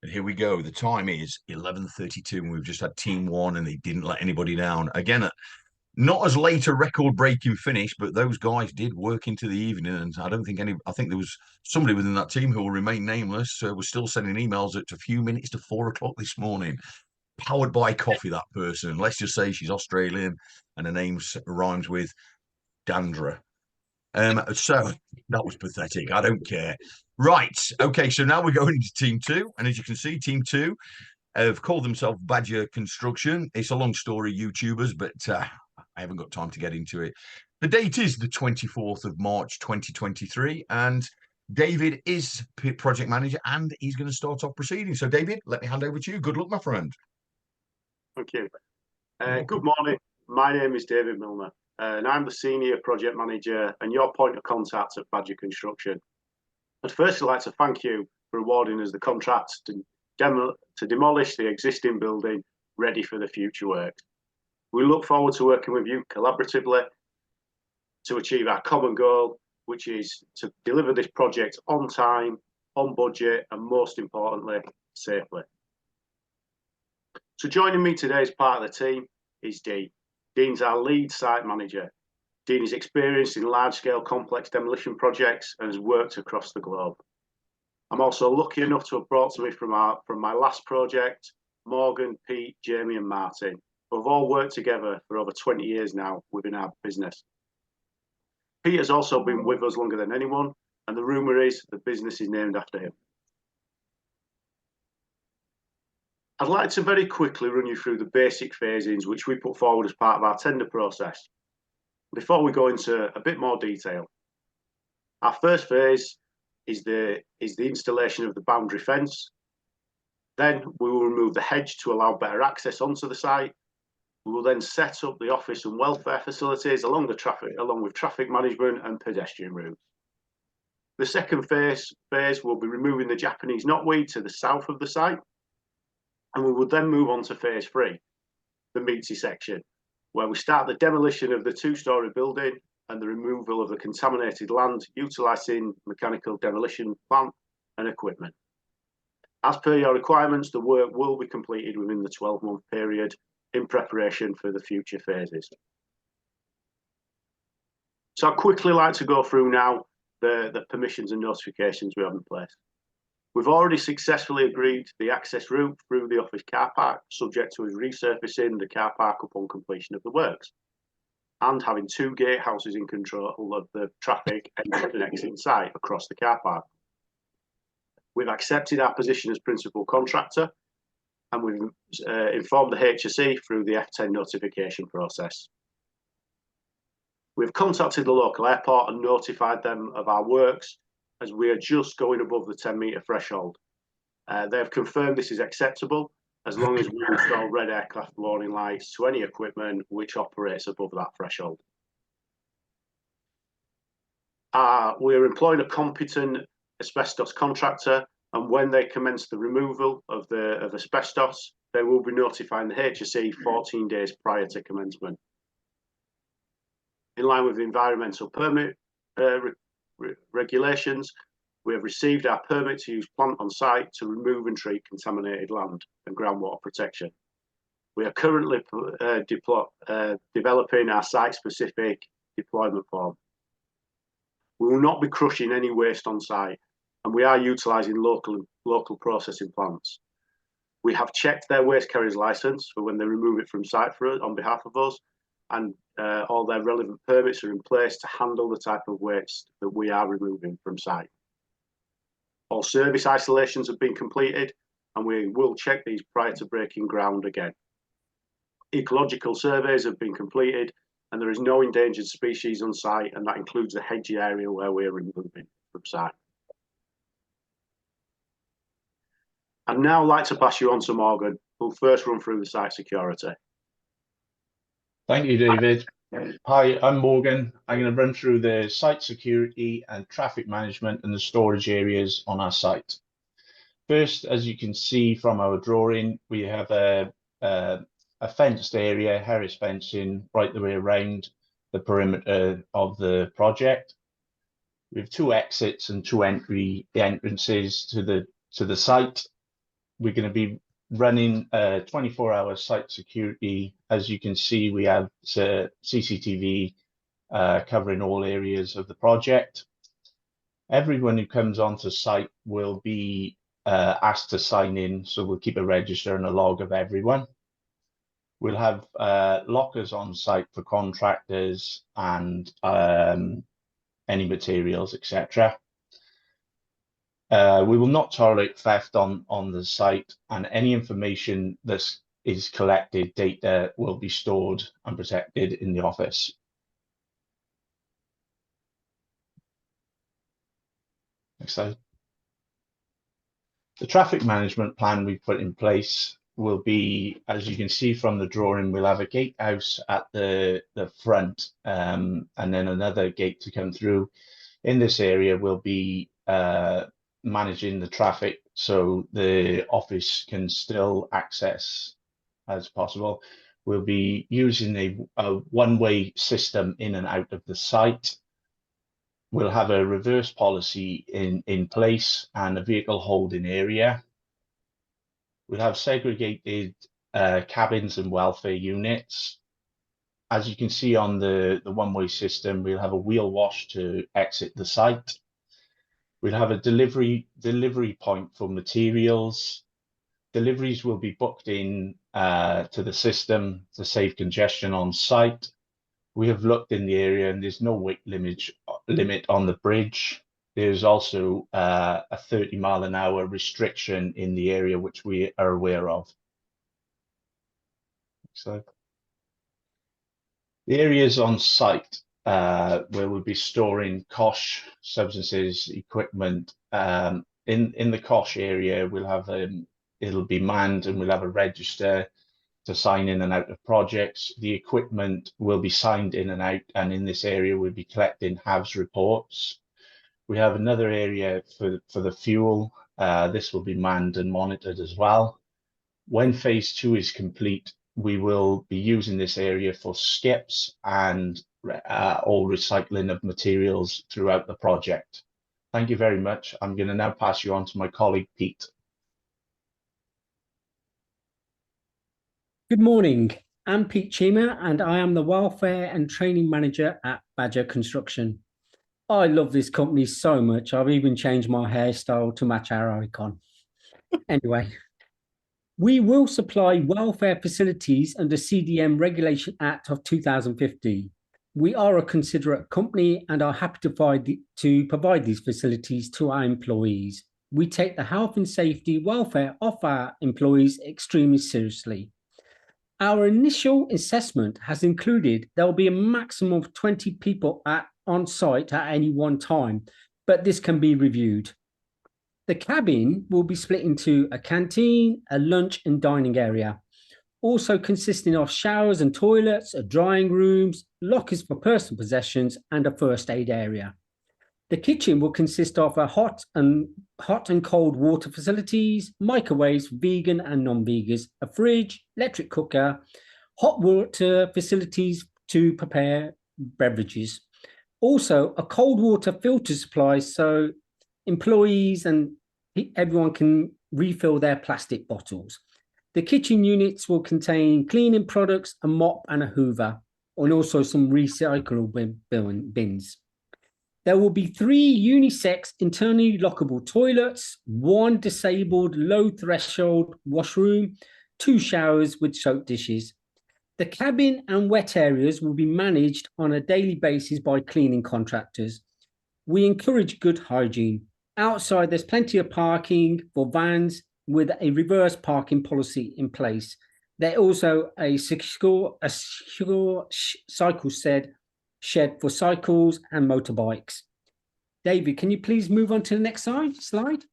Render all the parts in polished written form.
And here we go. The time is 11:32, and we've just had team one, and they didn't let anybody down. Again, not as late a record-breaking finish, but those guys did work into the evening, and I don't think any. I think there was somebody within that team who will remain nameless. Was still sending emails at a few minutes to 4 o'clock this morning. Powered by coffee, that person. Let's just say she's Australian, and her name rhymes with Dandra. So that was pathetic. I don't care. Right. Okay. So now we're going into team two. And as you can see, team two have called themselves Badger Construction. It's a long story, YouTubers, but I haven't got time to get into it. The date is the 24th of March, 2023. And David is project manager and he's going to start off proceedings. So, David, let me hand over to you. Good luck, my friend. Thank you. Good morning. My name is David Milner. And I'm the Senior Project Manager and your point of contact at Badger Construction. I'd firstly like to thank you for awarding us the contract to demolish the existing building ready for the future works. We look forward to working with you collaboratively to achieve our common goal, which is to deliver this project on time, on budget, and most importantly, safely. So joining me today as part of the team is Dean. Dean's our lead site manager. Dean is experienced in large-scale complex demolition projects and has worked across the globe. I'm also lucky enough to have brought to me from my last project, Morgan, Pete, Jamie and Martin, who have all worked together for over 20 years now within our business. Pete has also been with us longer than anyone, and the rumour is the business is named after him. I'd like to very quickly run you through the basic phasings which we put forward as part of our tender process before we go into a bit more detail. Our first phase is the installation of the boundary fence. Then we will remove the hedge to allow better access onto the site. We will then set up the office and welfare facilities along with traffic management and pedestrian routes. The second phase will be removing the Japanese knotweed to the south of the site. And we will then move on to phase three, the meaty section, where we start the demolition of the two-storey building and the removal of the contaminated land, utilising mechanical demolition plant and equipment. As per your requirements, the work will be completed within the 12-month period in preparation for the future phases. So I'd quickly like to go through now the permissions and notifications we have in place. We've already successfully agreed the access route through the office car park, subject to us resurfacing the car park upon completion of the works, and having two gatehouses in control of the traffic entering and exiting site across the car park. We've accepted our position as principal contractor, and we've informed the HSE through the F10 notification process. We've contacted the local airport and notified them of our works, as we are just going above the 10-metre threshold. They have confirmed this is acceptable as long as we install red aircraft warning lights to any equipment which operates above that threshold. We are employing a competent asbestos contractor, and when they commence the removal of asbestos, they will be notifying the HSE 14 days prior to commencement. In line with the environmental permit regulations, we have received our permit to use plant on site to remove and treat contaminated land and groundwater protection. We are currently developing our site-specific deployment form. We will not be crushing any waste on site, and we are utilising local processing plants. We have checked their waste carrier's licence for when they remove it from site for us, on behalf of us, and all their relevant permits are in place to handle the type of waste that we are removing from site. All service isolations have been completed, and we will check these prior to breaking ground again. Ecological surveys have been completed, and there is no endangered species on site, and that includes the hedge area where we are removing from site. I'd now like to pass you on to Morgan, who'll first run through the site security. Thank you, David. Hi, I'm Morgan. I'm going to run through the site security and traffic management and the storage areas on our site. First, as you can see from our drawing, we have a fenced area, Harris fencing, right the way around the perimeter of the project. We have two exits and two entrances to the site. we're going to be running 24-hour site security. As you can see, we have CCTV covering all areas of the project. Everyone who comes onto site will be asked to sign in, so we'll keep a register and a log of everyone. We'll have lockers on site for contractors and any materials, etc. We will not tolerate theft on the site, and any information that is collected, data, will be stored and protected in the office. Next slide. The traffic management plan we put in place will be, as you can see from the drawing, we'll have a gatehouse at the front, and then another gate to come through. In this area, we'll be managing the traffic so the office can still access as possible. We'll be using a one-way system in and out of the site. We'll have a reverse policy in place and a vehicle holding area. We'll have segregated cabins and welfare units. As you can see on the one-way system, we'll have a wheel wash to exit the site. We'll have a delivery point for materials. Deliveries will be booked in to the system to save congestion on site. We have looked in the area and there's no weight limit on the bridge. There's also a 30-mile-an-hour restriction in the area, which we are aware of. So the areas on site where we'll be storing COSH substances, equipment. In the COSH area, we'll have it'll be manned, and we'll have a register to sign in and out of projects. The equipment will be signed in and out, and in this area we'll be collecting HAVS reports. We have another area for the fuel. This will be manned and monitored as well. When phase 2 is complete, we will be using this area for skips and all recycling of materials throughout the project. Thank you very much. I'm going to now pass you on to my colleague, Pete. Good morning. I'm Pete Chima, and I am the Welfare and Training Manager at Badger Construction. I love this company so much, I've even changed my hairstyle to match our icon. Anyway, we will supply welfare facilities under CDM Regulation Act of 2050. We are a considerate company and are happy to provide these facilities to our employees. We take the health and safety welfare of our employees extremely seriously. Our initial assessment has included there will be a maximum of 20 people on site at any one time, but this can be reviewed. The cabin will be split into a canteen, a lunch and dining area, also consisting of showers and toilets, drying rooms, lockers for personal possessions, and a first aid area. The kitchen will consist of a hot and cold water facilities, microwaves, vegan and non-vegans, a fridge, electric cooker, hot water facilities to prepare beverages. Also, a cold water filter supply so employees and everyone can refill their plastic bottles. The kitchen units will contain cleaning products, a mop and a hoover, and also some recyclable bins. There will be 3 unisex internally lockable toilets, 1 disabled low threshold washroom, 2 showers with soap dishes. The cabin and wet areas will be managed on a daily basis by cleaning contractors. We encourage good hygiene. Outside, there's plenty of parking for vans with a reverse parking policy in place. There's also a secure cycle shed for cycles and motorbikes. David, can you please move on to the next slide?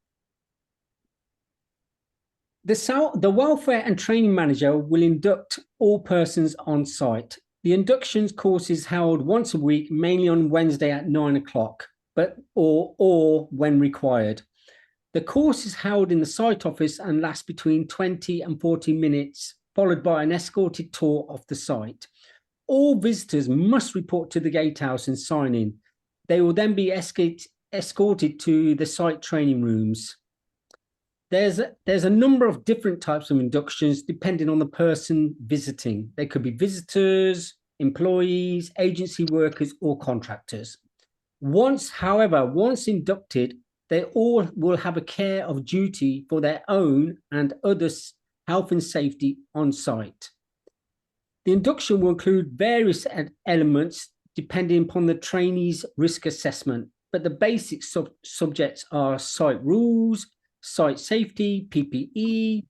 The Welfare and Training Manager will induct all persons on site. The inductions course is held once a week, mainly on Wednesday at 9 o'clock, or when required. The course is held in the site office and lasts between 20 and 40 minutes, followed by an escorted tour of the site. All visitors must report to the gatehouse and sign in. They will then be escorted to the site training rooms. There's a number of different types of inductions depending on the person visiting. They could be visitors, employees, agency workers, or contractors. However, once inducted, they all will have a care of duty for their own and others' health and safety on site. The induction will include various elements depending upon the trainee's risk assessment, but the basic subjects are site rules, site safety, PPE,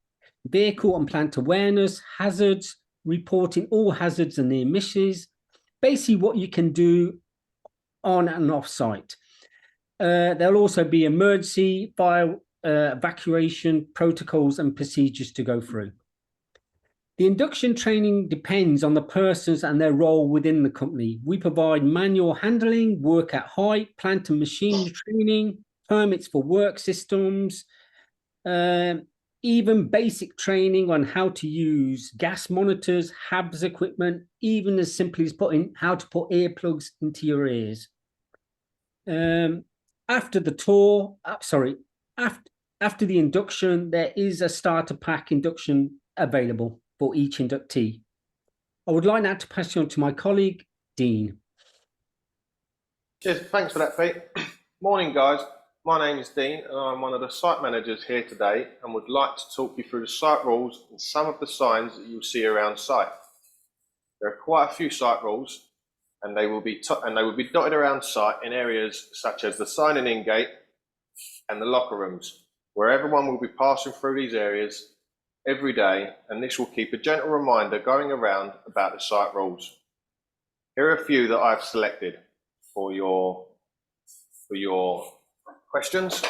vehicle and plant awareness, hazards, reporting all hazards and near misses, basically what you can do on and off site. There'll also be emergency, fire, evacuation protocols and procedures to go through. The induction training depends on the persons and their role within the company. We provide manual handling, work at height, plant and machinery training, permits for work systems, even basic training on how to use gas monitors, HABS equipment, even as simply as how to put earplugs into your ears. After the tour, after the induction, there is a starter pack induction available for each inductee. I would like now to pass you on to my colleague, Dean. Cheers, thanks for that, Pete. Morning, guys. My name is Dean, and I'm one of the site managers here today, and would like to talk you through the site rules and some of the signs that you'll see around site. There are quite a few site rules, and they will be dotted around site in areas such as the signing-in gate and the locker rooms, where everyone will be passing through these areas every day, and this will keep a gentle reminder going around about the site rules. Here are a few that I've selected for your questions.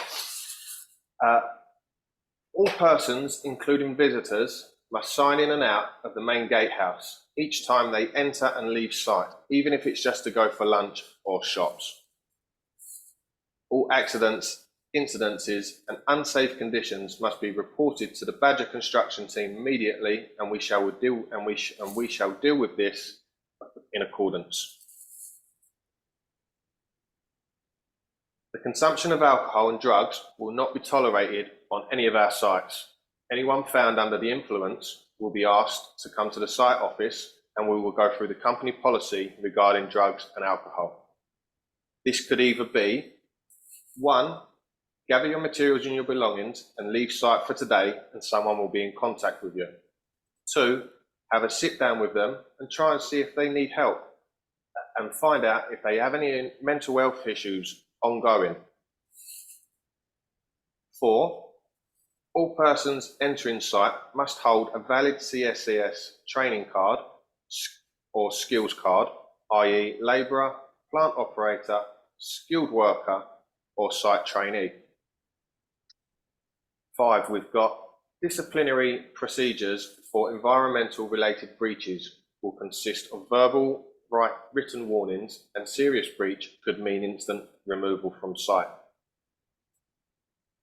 All persons, including visitors, must sign in and out of the main gatehouse each time they enter and leave site, even if it's just to go for lunch or shops. All accidents, incidences and unsafe conditions must be reported to the Badger construction team immediately, and we shall deal with this in accordance. The consumption of alcohol and drugs will not be tolerated on any of our sites. Anyone found under the influence will be asked to come to the site office, and we will go through the company policy regarding drugs and alcohol. This could either be 1. Gather your materials and your belongings and leave site for today, and someone will be in contact with you. 2. Have a sit down with them and try and see if they need help and find out if they have any mental health issues ongoing. 4. All persons entering site must hold a valid SMSTS training card or skills card, i.e. labourer, plant operator, skilled worker or site trainee. 5. We've got disciplinary procedures for environmental related breaches will consist of verbal, written warnings, and serious breach could mean instant removal from site.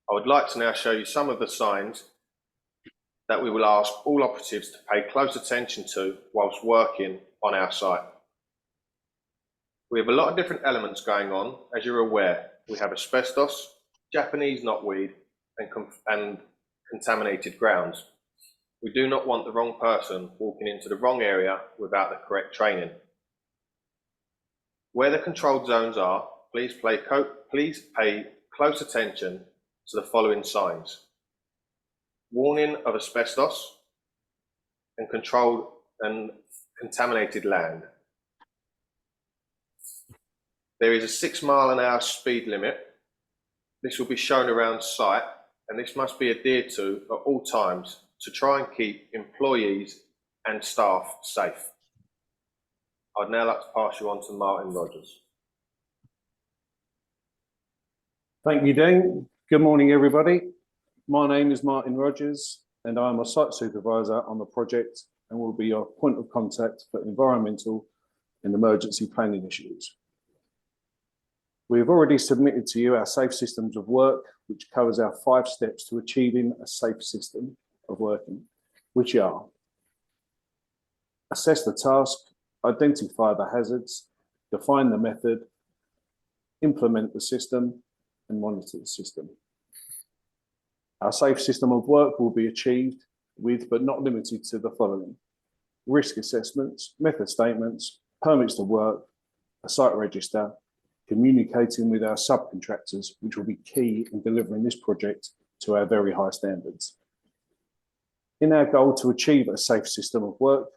I would like to now show you some of the signs that we will ask all operatives to pay close attention to whilst working on our site. We have a lot of different elements going on, as you're aware. We have asbestos, Japanese knotweed, and contaminated grounds. We do not want the wrong person walking into the wrong area without the correct training. Where the controlled zones are, please pay close attention to the following signs. Warning of asbestos and controlled and contaminated land. There is a 6 mph speed limit. This will be shown around site, and this must be adhered to at all times to try and keep employees and staff safe. I'd now like to pass you on to Martin Rogers. Thank you, Dean. Good morning, everybody. My name is Martin Rogers, and I'm a site supervisor on the project and will be your point of contact for environmental and emergency planning issues. We have already submitted to you our safe systems of work, which covers our 5 steps to achieving a safe system of working, which are: assess the task, identify the hazards, define the method, implement the system, and monitor the system. Our safe system of work will be achieved with, but not limited to, the following: risk assessments, method statements, permits to work, a site register, communicating with our subcontractors, which will be key in delivering this project to our very high standards. In our goal to achieve a safe system of work,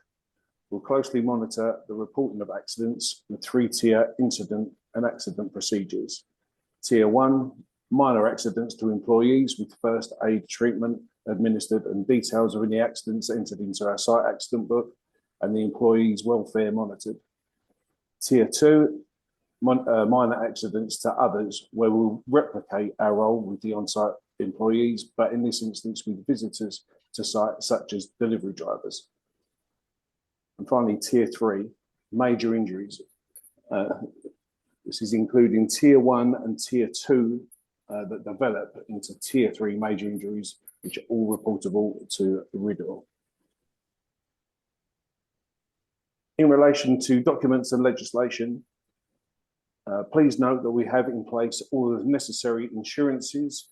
we'll closely monitor the reporting of accidents with 3-tier incident and accident procedures. Tier 1, minor accidents to employees with first aid treatment administered and details of any accidents entered into our site accident book and the employee's welfare monitored. Tier 2, minor accidents to others, where we'll replicate our role with the on-site employees, but in this instance with visitors to site such as delivery drivers. And finally, Tier 3, major injuries. This is including Tier 1 and Tier 2 that develop into Tier 3 major injuries, which are all reportable to RIDDOR. In relation to documents and legislation, please note that we have in place all of the necessary insurances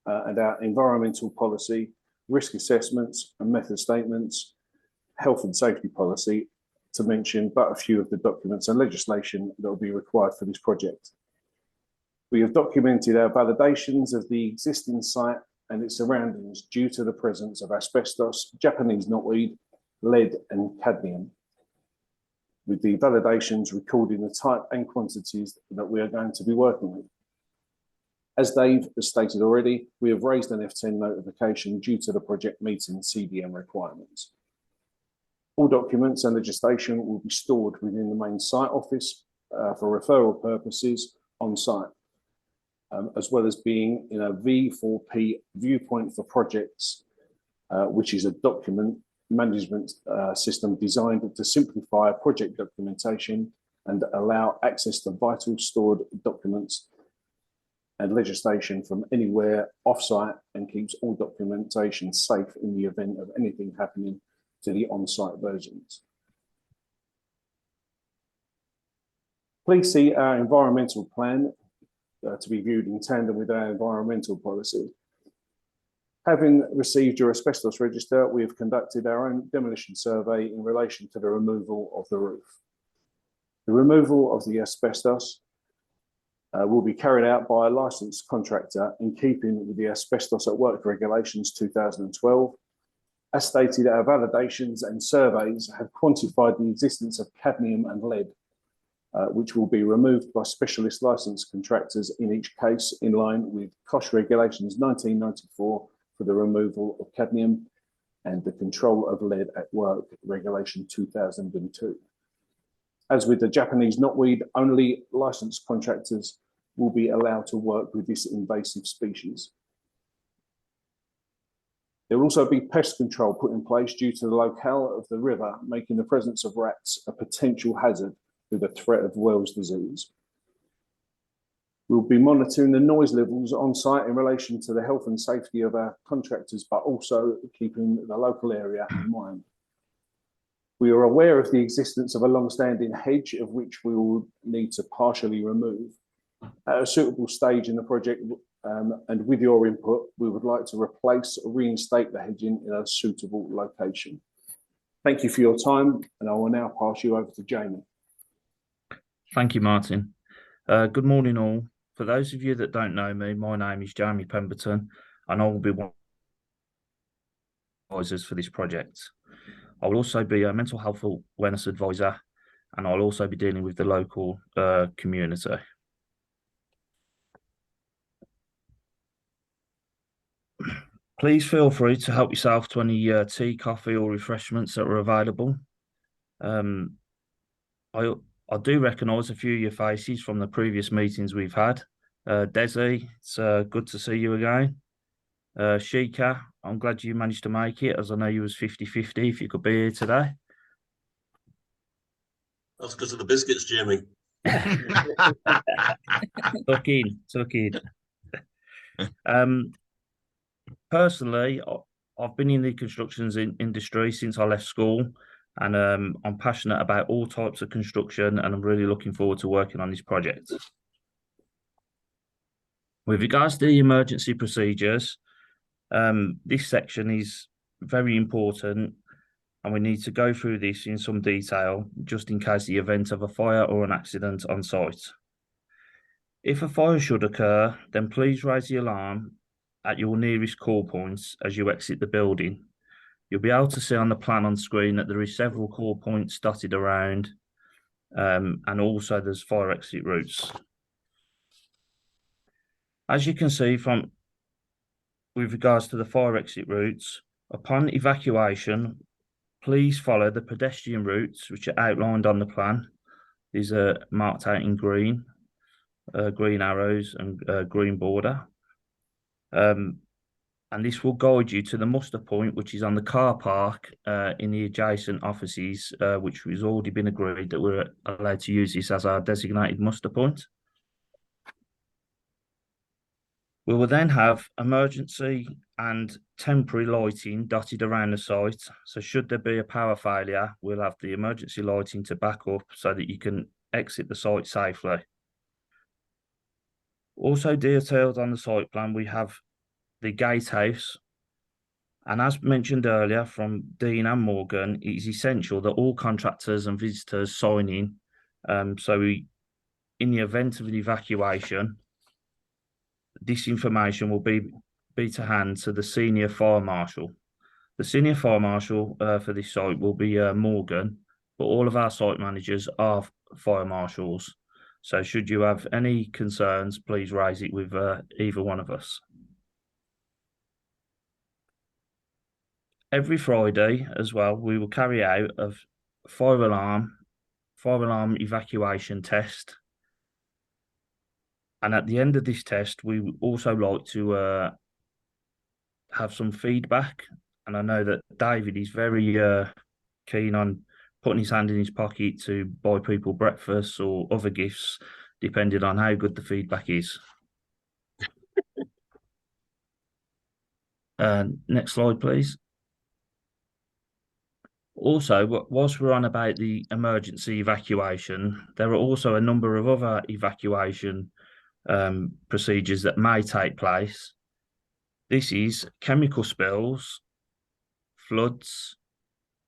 and our environmental policy, risk assessments and method statements, health and safety policy, to mention but a few of the documents and legislation that will be required for this project. We have documented our validations of the existing site and its surroundings due to the presence of asbestos, Japanese knotweed, lead and cadmium, with the validations recording the type and quantities that we are going to be working with. As Dave has stated already, we have raised an F10 notification due to the project meeting CDM requirements. All documents and legislation will be stored within the main site office for referral purposes on site, as well as being in a V4P viewpoint for projects, which is a document management system designed to simplify project documentation and allow access to vital stored documents and legislation from anywhere off-site, and keeps all documentation safe in the event of anything happening to the on-site versions. Please see our environmental plan to be viewed in tandem with our environmental policy. Having received your asbestos register, we have conducted our own demolition survey in relation to the removal of the roof. The removal of the asbestos will be carried out by a licensed contractor in keeping with the Asbestos at Work Regulations 2012. As stated, our validations and surveys have quantified the existence of cadmium and lead, which will be removed by specialist licensed contractors in each case, in line with COSH Regulations 1994 for the removal of cadmium and the Control of Lead at Work Regulation 2002. As with the Japanese knotweed, only licensed contractors will be allowed to work with this invasive species. There will also be pest control put in place due to the locale of the river, making the presence of rats a potential hazard with the threat of Wells disease. We'll be monitoring the noise levels on site in relation to the health and safety of our contractors, but also keeping the local area in mind. We are aware of the existence of a long-standing hedge, of which we will need to partially remove. At a suitable stage in the project, and with your input, we would like to replace or reinstate the hedging in a suitable location. Thank you for your time, and I will now pass you over to Jamie. Thank you, Martin. Good morning, all. For those of you that don't know me, my name is Jamie Pemberton, and I will be one of the advisors for this project. I will also be a mental health awareness advisor, and I'll also be dealing with the local community. Please feel free to help yourself to any tea, coffee, or refreshments that are available. I do recognise a few of your faces from the previous meetings we've had. Desi, it's good to see you again. Sheikah, I'm glad you managed to make it, as I know you was 50-50 if you could be here today. That's because of the biscuits, Jamie. Tuck in. Personally, I've been in the constructions industry since I left school, and I'm passionate about all types of construction, and I'm really looking forward to working on this project. With regards to the emergency procedures, This section is very important, and we need to go through this in some detail, just in case the event of a fire or an accident on site. If a fire should occur, then please raise the alarm at your nearest call points as you exit the building. You'll be able to see on the plan on screen that there is several call points dotted around, and also there's fire exit routes. As you can see with regards to the fire exit routes, upon evacuation, please follow the pedestrian routes which are outlined on the plan. These are marked out in green, green arrows and green border. And this will guide you to the muster point, which is on the car park in the adjacent offices, which has already been agreed that we're allowed to use this as our designated muster point. We will then have emergency and temporary lighting dotted around the site. So should there be a power failure, we'll have the emergency lighting to back up so that you can exit the site safely. Also detailed on the site plan, we have the gatehouse. And as mentioned earlier from Dean and Morgan, it is essential that all contractors and visitors sign in. In the event of an evacuation, this information will be to hand to the senior fire marshal. The senior fire marshal for this site will be Morgan, but all of our site managers are fire marshals. So should you have any concerns, please raise it with either one of us. Every Friday as well, we will carry out a fire alarm evacuation test. And at the end of this test, we would also like to have some feedback. And I know that David is very keen on putting his hand in his pocket to buy people breakfast or other gifts, depending on how good the feedback is. Next slide, please. Also, whilst we're on about the emergency evacuation, there are also a number of other evacuation procedures that may take place. This is chemical spills, floods,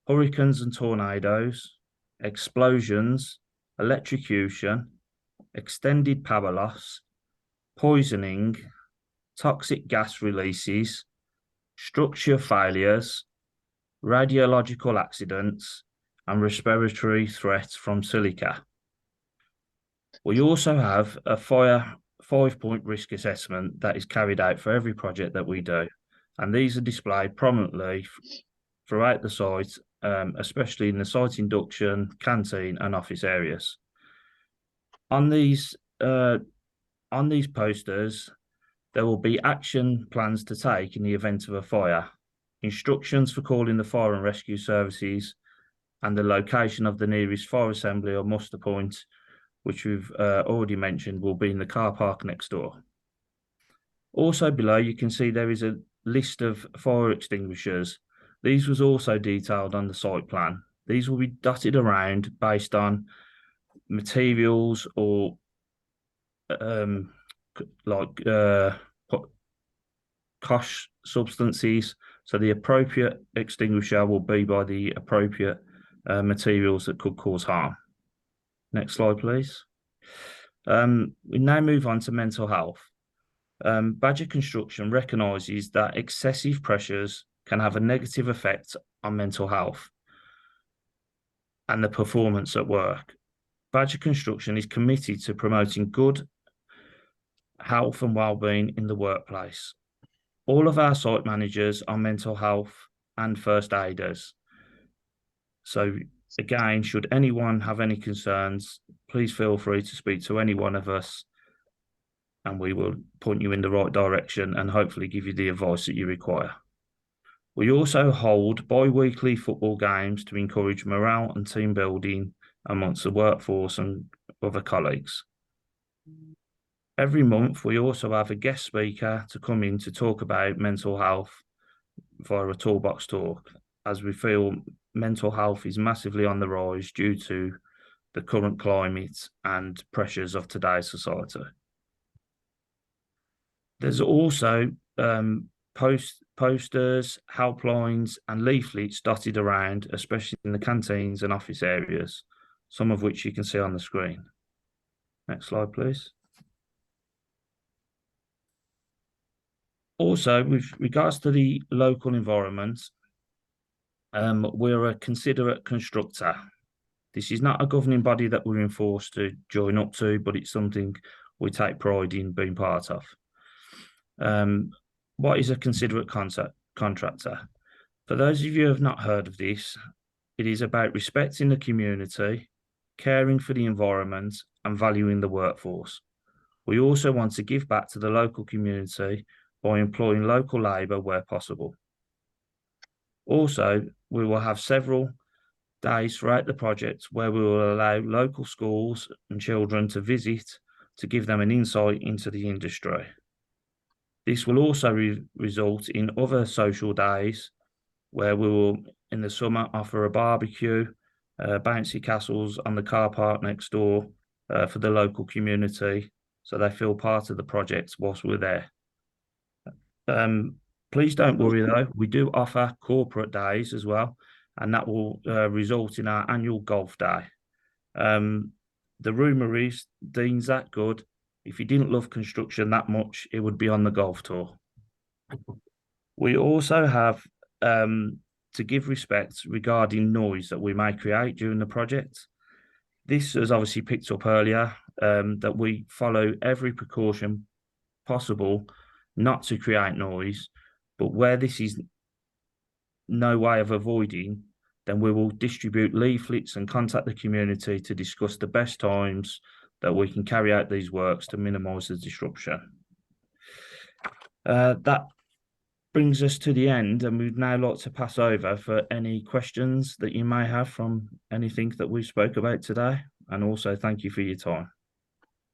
hurricanes and tornadoes, explosions, electrocution, extended power loss, poisoning, toxic gas releases, structure failures, radiological accidents, and respiratory threats from silica. We also have a five-point risk assessment that is carried out for every project that we do, and these are displayed prominently throughout the site, especially in the site induction, canteen, and office areas. On these posters, there will be action plans to take in the event of a fire, instructions for calling the fire and rescue services, and the location of the nearest fire assembly or muster point, which we've already mentioned will be in the car park next door. Also below, you can see there is a list of fire extinguishers. These was also detailed on the site plan. These will be dotted around based on materials or cost substances. So the appropriate extinguisher will be by the appropriate materials that could cause harm. Next slide, please. We now move on to mental health. Badger Construction recognises that excessive pressures can have a negative effect on mental health and the performance at work. Badger Construction is committed to promoting good health and well-being in the workplace. All of our site managers are mental health and first aiders. So again, should anyone have any concerns, please feel free to speak to any one of us and we will point you in the right direction and hopefully give you the advice that you require. We also hold bi-weekly football games to encourage morale and team building amongst the workforce and other colleagues. Every month, we also have a guest speaker to come in to talk about mental health via a toolbox talk, as we feel mental health is massively on the rise due to the current climate and pressures of today's society. There's also posters, helplines, and leaflets dotted around, especially in the canteens and office areas, some of which you can see on the screen. Next slide, please. Also, with regards to the local environment, we're a considerate constructor. This is not a governing body that we're enforced to join up to, but it's something we take pride in being part of. What is a considerate contractor? For those of you who have not heard of this, it is about respecting the community, caring for the environment, and valuing the workforce. We also want to give back to the local community by employing local labour where possible. Also, we will have several days throughout the project where we will allow local schools and children to visit to give them an insight into the industry. This will also result in other social days where we will, in the summer, offer a barbecue, bouncy castles on the car park next door for the local community, so they feel part of the project whilst we're there. Please don't worry though, we do offer corporate days as well, and that will result in our annual golf day. The rumour is Dean's that good. If he didn't love construction that much, it would be on the golf tour. We also have to give respect regarding noise that we may create during the project. This was obviously picked up earlier, that we follow every precaution possible not to create noise, but where this is no way of avoiding, then we will distribute leaflets and contact the community to discuss the best times that we can carry out these works to minimise the disruption. That brings us to the end, and we'd now like to pass over for any questions that you may have from anything that we spoke about today. And also thank you for your time.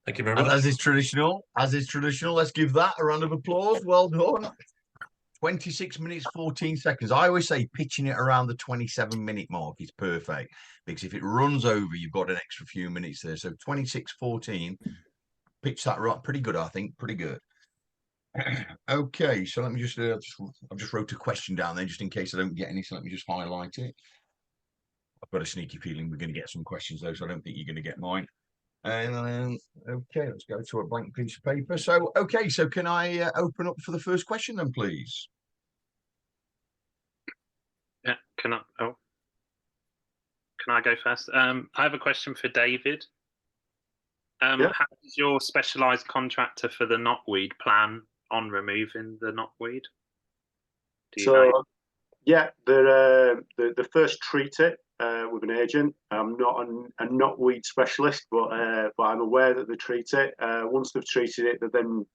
Thank you very much. As is traditional, let's give that a round of applause. Well done. 26 minutes, 14 seconds. I always say pitching it around the 27-minute mark is perfect, because if it runs over, you've got an extra few minutes there. So 26:14, pitch that right. Pretty good, I think. Pretty good. Okay, so let me just, I've just wrote a question down there just in case I don't get any. So let me just highlight it. I've got a sneaky feeling we're going to get some questions though, so I don't think you're going to get mine. And okay, let's go to a blank piece of paper. So, okay, so can I open up for the first question then, please? Yeah, can I go first? I have a question for David. How does your specialised contractor for the knotweed plan on removing the knotweed? Do you know? Yeah, they first treat it with an agent. I'm not a knotweed specialist, but I'm aware that they treat it. Once they've treated it, they then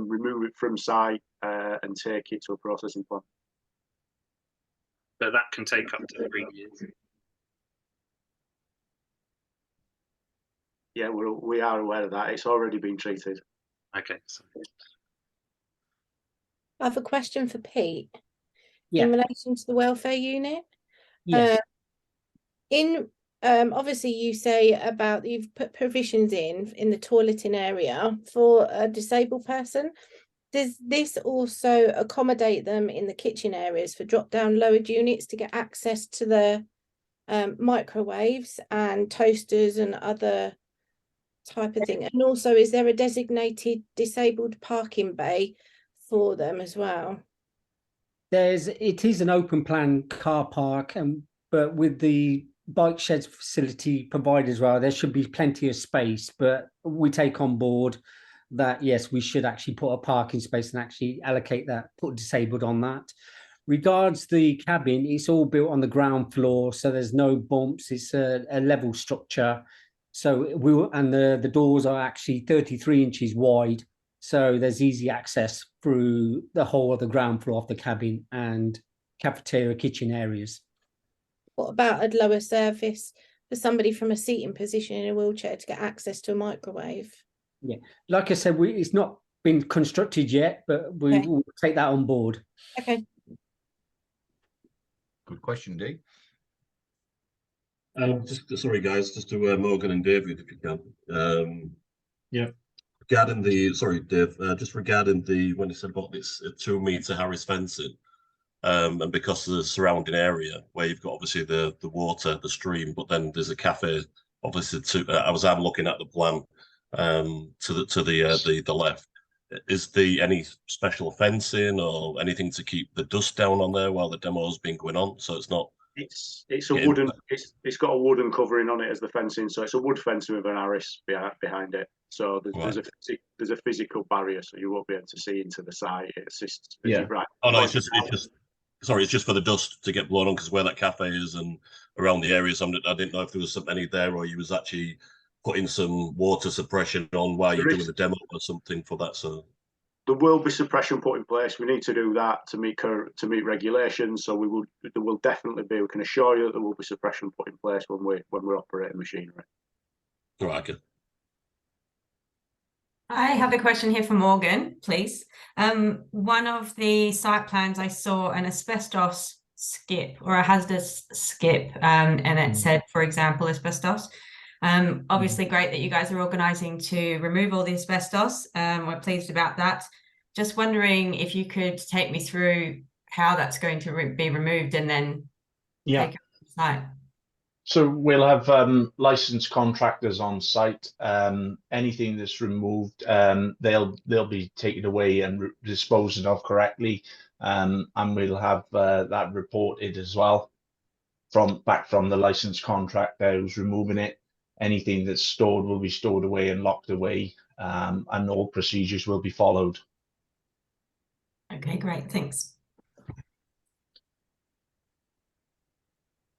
remove it from site and take it to a processing plant. But that can take up to 3 years. Yeah, we are aware of that. It's already been treated. Okay. So. I have a question for Pete. Yeah. In relation to the welfare unit. Yes. Obviously you say about you've put provisions in the toileting area for a disabled person. Does this also accommodate them in the kitchen areas for drop down lowered units to get access to the microwaves and toasters and other type of thing? And also, is there a designated disabled parking bay for them as well? It is an open plan car park, but with the bike sheds facility provided as well, there should be plenty of space. But we take on board that, yes, we should actually put a parking space and actually allocate that, put disabled on that. Regards the cabin, it's all built on the ground floor, so there's no bumps. It's a level structure. So the doors are actually 33 inches wide. So there's easy access through the whole of the ground floor of the cabin and cafeteria, kitchen areas. What about a lower surface for somebody from a seating position in a wheelchair to get access to a microwave? Yeah, like I said, it's not been constructed yet, but we will take that on board. Okay. Good question, Dee. Sorry, guys, just to Morgan and David, if you can. Yeah. regarding the, sorry, Dave, just regarding the, when you said about this 2 metre Harris fencing, and because of the surrounding area where you've got obviously the water, the stream, but then there's a cafe, obviously I'm looking at the plan, to the left. Is any special fencing or anything to keep the dust down on there while the demo's been going on? So it's not. It's a wooden. It's got a wooden covering on it as the fencing, so it's a wood fencing with an arris behind it. So there's a physical barrier, so you won't be able to see into the site. It assists. Yeah. Right. Oh no, it's just sorry, it's just for the dust to get blown on because where that cafe is and around the areas. I didn't know if there was something there or you was actually putting some water suppression on while you're doing the demo or something for that. So there will be suppression put in place. We need to do that to meet regulations. So there will definitely be. We can assure you that there will be suppression put in place when we're operating machinery. All right, okay. I have a question here for Morgan, please. One of the site plans I saw an asbestos skip or a hazardous skip, and it said, for example, asbestos. Obviously great that you guys are organising to remove all the asbestos. We're pleased about that. Just wondering if you could take me through how that's going to be removed and then take it to the site. So we'll have licensed contractors on site. Anything that's removed, they'll be taken away and disposed of correctly, and we'll have that reported as well back from the licensed contractor who's removing it. Anything that's stored will be stored away and locked away, and all procedures will be followed. Okay, great, thanks.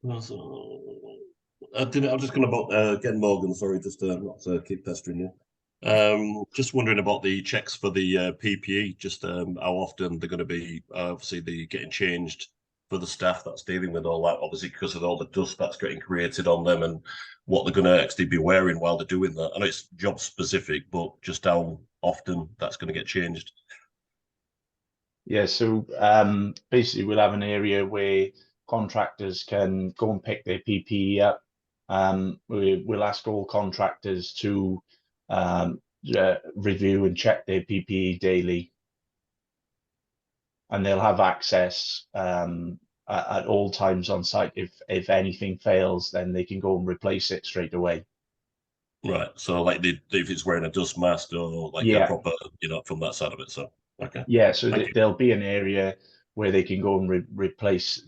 I'm just going to again, Morgan. Sorry, just not to keep pestering you. Just wondering about the checks for the PPE. Just how often they're going to be obviously getting changed for the staff that's dealing with all that. Obviously, because of all the dust that's getting created on them and what they're going to actually be wearing while they're doing that. I know it's job specific, but just how often that's going to get changed. Yeah, so basically we'll have an area where contractors can go and pick their PPE up. We'll ask all contractors to review and check their PPE daily, and they'll have access at all times on site. If anything fails, then they can go and replace it straight away. Right. So like if it's wearing a dust mask or like a proper, from that side of it. So okay. Yeah. So there'll be an area where they can go and replace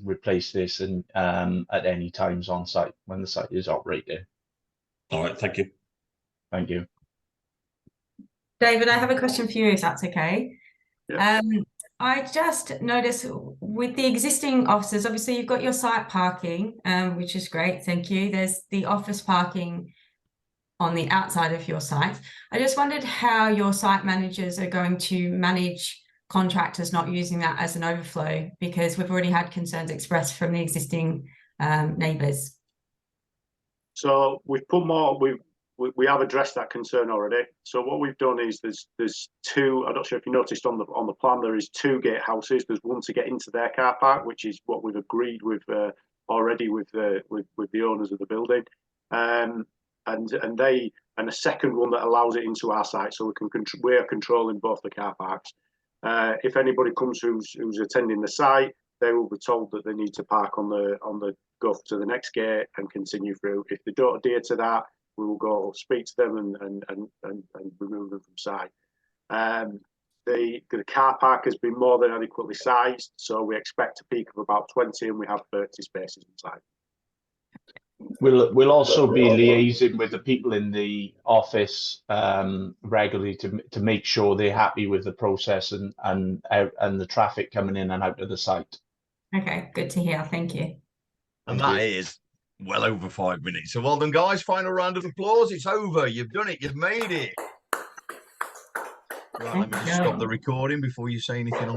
this and at any times on site when the site is operating. All right. Thank you. Thank you. David, I have a question for you, if that's okay. Yeah. I just noticed with the existing offices, obviously you've got your site parking, which is great, thank you. There's the office parking on the outside of your site. I just wondered how your site managers are going to manage contractors not using that as an overflow, because we've already had concerns expressed from the existing neighbours. So we've put more. We have addressed that concern already. So what we've done is there's two. I'm not sure if you noticed on the plan there is two gatehouses. There's one to get into their car park, which is what we've agreed with already with the owners of the building, and a second one that allows it into our site, so we are controlling both the car parks. If anybody comes who's attending the site, they will be told that they need to park on the go to the next gate and continue through. If they don't adhere to that, we will go speak to them and remove them from site. The car park has been more than adequately sized, so we expect a peak of about 20, and we have 30 spaces inside. We'll also be liaising with the people in the office regularly to make sure they're happy with the process and the traffic coming in and out of the site. Okay, good to hear. Thank you. And that is well over 5 minutes. So well done, guys. Final round of applause. It's over. You've done it. You've made it. Right, let me just stop the recording before you say anything on